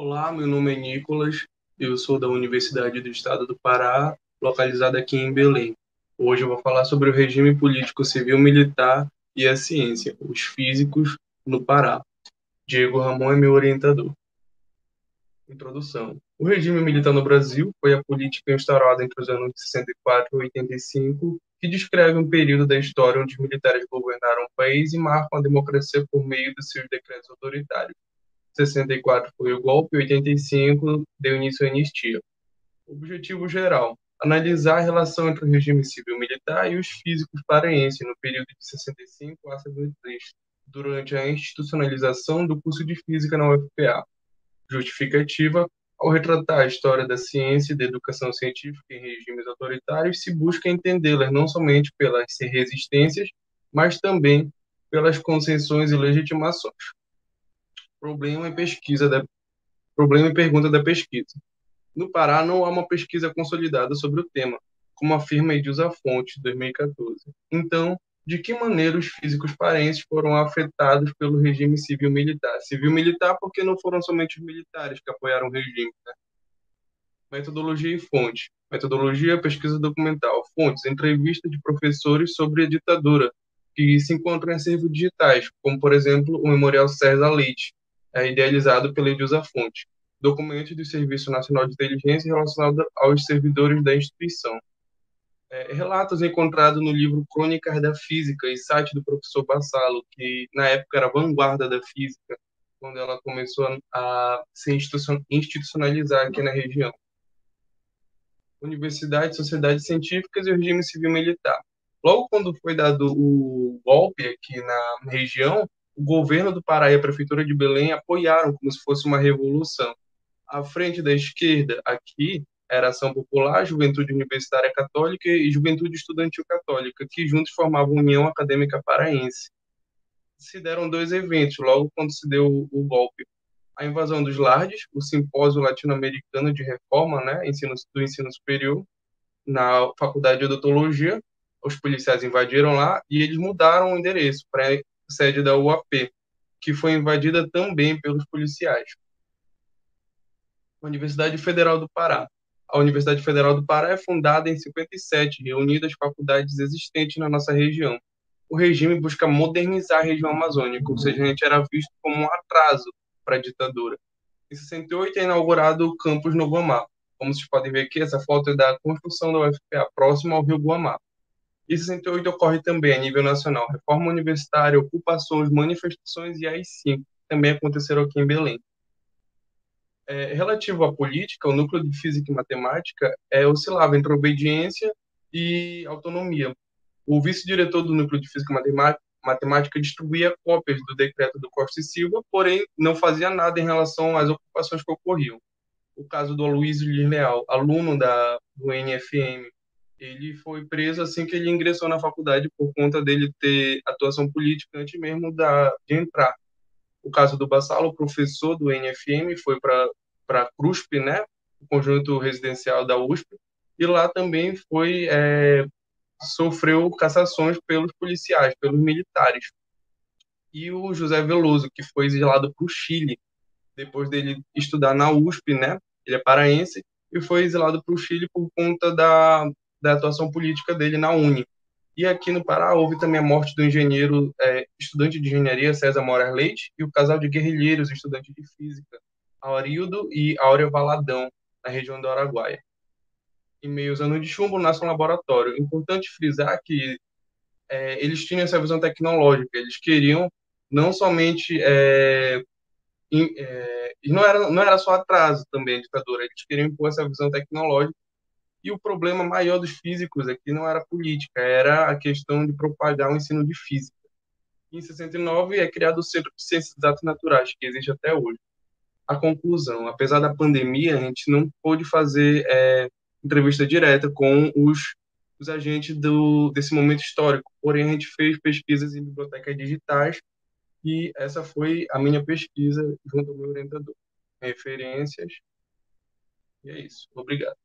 Olá, meu nome é Nicolas, eu sou da Universidade do Estado do Pará, localizada aqui em Belém. Hoje eu vou falar sobre o regime político civil militar e a ciência, os físicos no Pará. Diego Ramon é meu orientador. Introdução. O regime militar no Brasil foi a política instaurada entre os anos de 64 e 85, que descreve um período da história onde os militares governaram o país e marcam a democracia por meio de seus decretos autoritários. 64 foi o golpe, 85 deu início à anistia. Objetivo geral: analisar a relação entre o regime civil militar e os físicos paraenses no período de 65 a 73, durante a institucionalização do curso de Física na UFPA. Justificativa: ao retratar a história da ciência e da educação científica em regimes autoritários, se busca entendê-las não somente pelas resistências, mas também pelas concessões e legitimações. Problema e pesquisa da Problema e pergunta da pesquisa. No Pará, não há uma pesquisa consolidada sobre o tema, como afirma Edilza Fontes, 2014. Então, de que maneira os físicos paraenses foram afetados pelo regime civil-militar? Civil-militar porque não foram somente os militares que apoiaram o regime, né? Metodologia e fonte. Metodologia, pesquisa documental. Fontes, entrevista de professores sobre a ditadura, que se encontram em acervos digitais, como, por exemplo, o Memorial César Leite, idealizado pela Edilza Fonte. Documentos do Serviço Nacional de Inteligência relacionados aos servidores da instituição. Relatos encontrados no livro Crônicas da Física e site do professor Bassalo, que na época era a vanguarda da física, quando ela começou a se institucionalizar aqui na região. Universidades, sociedades científicas e o regime civil-militar. Logo quando foi dado o golpe aqui na região, o governo do Pará e a prefeitura de Belém apoiaram como se fosse uma revolução. À frente da esquerda, aqui, era Ação Popular, Juventude Universitária Católica e Juventude Estudantil Católica, que juntos formavam a União Acadêmica Paraense. Se deram dois eventos logo quando se deu o golpe: a invasão dos Lardes, o Simpósio Latino-Americano de Reforma, né, do ensino superior, na Faculdade de Odontologia. Os policiais invadiram lá e eles mudaram o endereço para a sede da UAP, que foi invadida também pelos policiais. Universidade Federal do Pará. A Universidade Federal do Pará é fundada em 57, reunindo as faculdades existentes na nossa região. O regime busca modernizar a região amazônica, ou seja, a gente era visto como um atraso para a ditadura. Em 68 é inaugurado o campus no Guamá. Como vocês podem ver aqui, essa foto é da construção da UFPA, próximo ao Rio Guamá. Em 68 ocorre também, a nível nacional, reforma universitária, ocupações, manifestações e AI-5, também aconteceram aqui em Belém. Relativo à política, o núcleo de física e matemática oscilava entre obediência e autonomia. O vice-diretor do núcleo de física e matemática distribuía cópias do decreto do Costa e Silva, porém não fazia nada em relação às ocupações que ocorriam. O caso do Aloysio Lins Leal, aluno do NFM, ele foi preso assim que ele ingressou na faculdade por conta dele ter atuação política antes mesmo de entrar. O caso do Bassalo, professor do NFM, foi para a CRUSP, né, o conjunto residencial da USP, e lá também sofreu cassações pelos policiais, pelos militares. E o José Veloso, que foi exilado para o Chile, depois dele estudar na USP, né, ele é paraense, e foi exilado para o Chile por conta da atuação política dele na Uni. E aqui no Pará houve também a morte do engenheiro, estudante de engenharia César Moraes Leite e o casal de guerrilheiros, estudantes de física, Aurildo e Áurea Valadão, na região do Araguaia. Em meio aos anos de chumbo, nasce um laboratório. Importante frisar que eles tinham essa visão tecnológica, eles queriam não somente e não era só atraso também a ditadura, eles queriam impor essa visão tecnológica. E o problema maior dos físicos aqui não era a política, era a questão de propagar o ensino de física. Em 69 é criado o Centro de Ciências Exatas e Naturais, que existe até hoje. A conclusão: apesar da pandemia, a gente não pôde fazer entrevista direta com os agentes desse momento histórico, porém a gente fez pesquisas em bibliotecas digitais e essa foi a minha pesquisa junto ao meu orientador. Referências, e é isso. Obrigado.